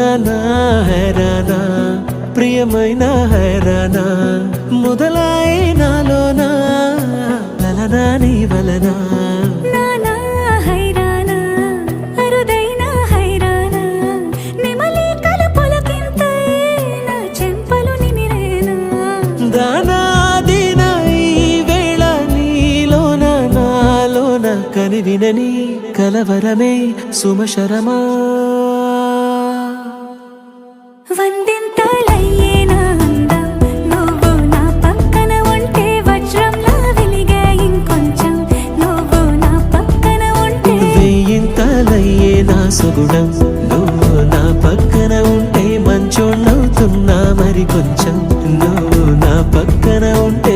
హైరానా హైరానా ప్రియమైన హైరానా మొదలాయి నాలోనా లలనా నీ వలనా కని వినని కలవరమే సుమశరమా వందింతలయ్యేనా అందం నువ్వు నా పక్కన ఉంటే వజ్రంలా వెలిగే ఇంకొంచెం నువ్వు నా పక్కన ఉంటే వెయ్యింతలయ్యేనా సుగుణం నువ్వు నా పక్కన ఉంటే మంచోణ్ణవుతున్నా మరి కొంచెం నువ్వు నా పక్కన ఉంటే